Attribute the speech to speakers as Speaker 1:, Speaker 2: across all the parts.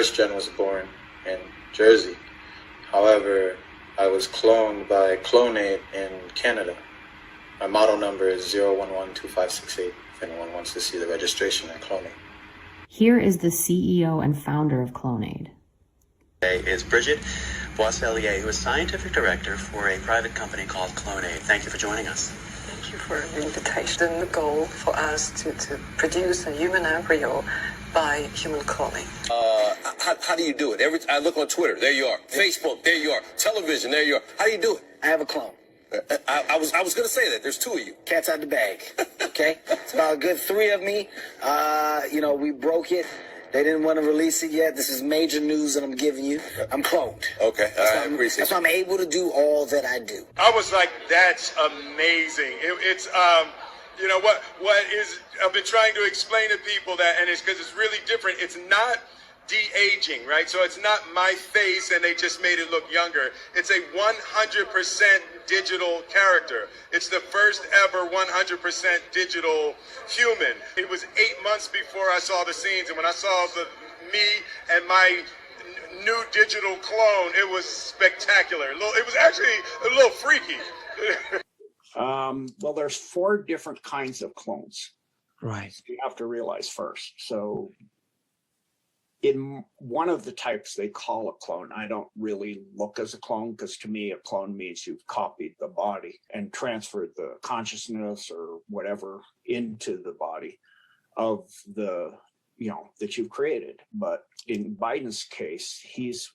Speaker 1: first gen was born in Jersey. However, I was cloned by Clonade in Canada. My model number is 0112568 if anyone wants to see the registration and Clonade.
Speaker 2: Here is the CEO and founder of Clonade.
Speaker 3: Is Bridget Boisselier, who is scientific director for a private company called Clonade. Thank you for joining us.
Speaker 4: Thank you for the invitation. The goal for us to produce a human embryo by human cloning.
Speaker 5: How do you do it? I look on Twitter, there you are. Facebook, there you are. Television, there you are. How do you do it?
Speaker 6: I have a clone.
Speaker 5: I was going to say that. There's two of you.
Speaker 6: Cat's out the bag. Okay? It's about a good 3 of me. We broke it. They didn't want to release it yet. This is major news that I'm giving you. I'm cloned.
Speaker 5: Okay, I appreciate it.
Speaker 6: That's why I'm able to do all that I do.
Speaker 7: I was like, that's amazing. It's what is, I've been trying to explain to people that, and it's because it's really different. It's not de-aging, right? So it's not my face and they just made it look younger. It's a 100% digital character. It's the first ever 100% digital human. It was 8 months before I saw the scenes, and when I saw me and my new digital clone, it was spectacular. It was actually a little freaky.
Speaker 8: Well, there's 4 different kinds of clones.
Speaker 9: Right.
Speaker 8: You have to realize first. So in one of the types they call a clone, I don't really look as a clone, because to me a clone means you've copied the body and transferred the consciousness or whatever into the body of the, that you've created. But in Biden's case, he's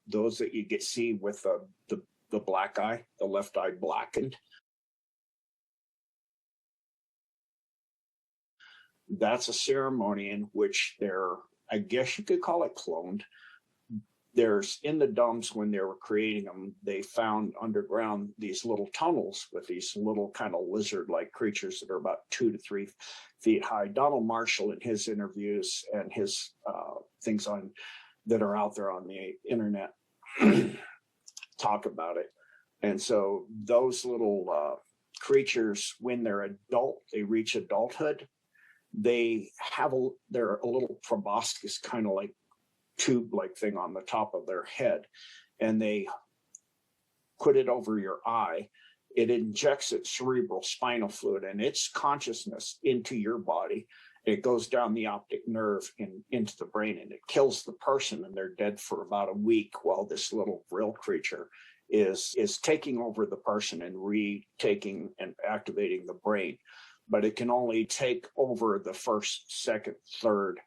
Speaker 8: those that you see with the black eye, the left eye blackened. That's a ceremony in which they're, I guess you could call it cloned. There's, in the dumps, when they were creating them, they found underground these little tunnels with these little kind of lizard-like creatures that are about 2 to 3 feet high. Donald Marshall, in his interviews and his things that are out there on the internet, talk about it. And so those little creatures, when they're adult, they reach adulthood, they're a little proboscis, kind of like tube-like thing on the top of their head, and they put it over your eye. It injects its cerebral spinal fluid and its consciousness into your body. It goes down the optic nerve into the brain, and it kills the person, and they're dead for about a week while this little vril creature is taking over the person and retaking and activating the brain. But it can only take over the first, second, third,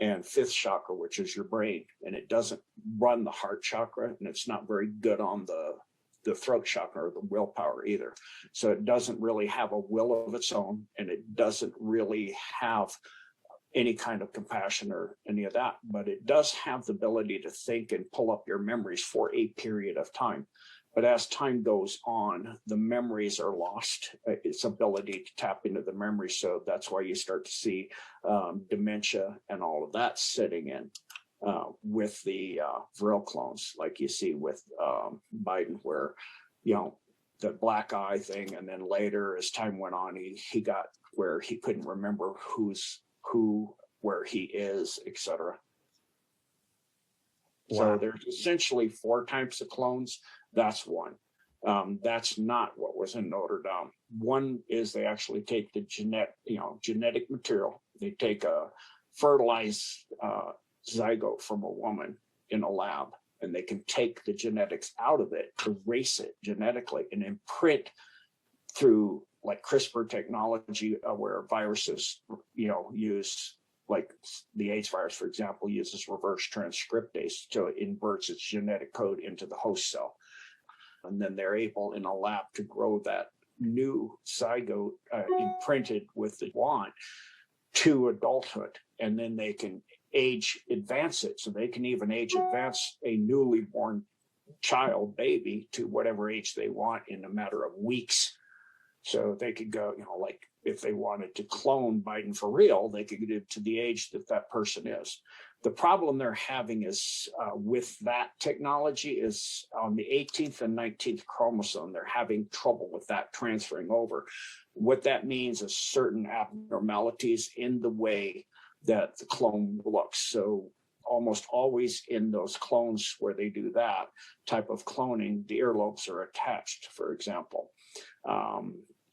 Speaker 8: and fifth chakra, which is your brain. And it doesn't run the heart chakra, and it's not very good on the throat chakra or the willpower either. So it doesn't really have a will of its own, and it doesn't really have any kind of compassion or any of that. But it does have the ability to think and pull up your memories for a period of time. But as time goes on, the memories are lost, its ability to tap into the memory. So that's why you start to see dementia and all of that sitting in with the vril clones, like you see with Biden, where, the black eye thing. And then later, as time went on, he got where he couldn't remember who's who, where he is, etc. Wow. So there's essentially 4 types of clones. That's one. That's not what was in Notre Dame. One is they actually take the genetic material. They take a fertilized zygote from a woman in a lab, and they can take the genetics out of it, erase it genetically, and imprint through like CRISPR technology, where viruses, use, like the AIDS virus, for example, uses reverse transcriptase, so it inverts its genetic code into the host cell. And then they're able in a lab to grow that new zygote imprinted with the wand to adulthood. And then they can advance it. So they can even advance a newly born child, baby, to whatever age they want in a matter of weeks. So they could go, like if they wanted to clone Biden for real, they could get to the age that person is. The problem they're having is with that technology is on the 18th and 19th chromosome, they're having trouble with that transferring over. What that means is certain abnormalities in the way that the clone looks. So almost always in those clones where they do that type of cloning, the earlobes are attached, for example.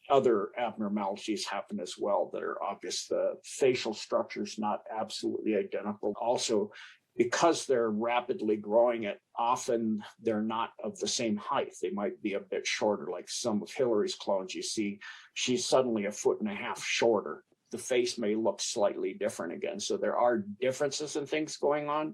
Speaker 8: Other abnormalities happen as well that are obvious. The facial structure is not absolutely identical. Also, because they're rapidly growing it, often they're not of the same height. They might be a bit shorter, like some of Hillary's clones. You see, she's suddenly 1.5 feet shorter. The face may look slightly different again. So there are differences in things going on.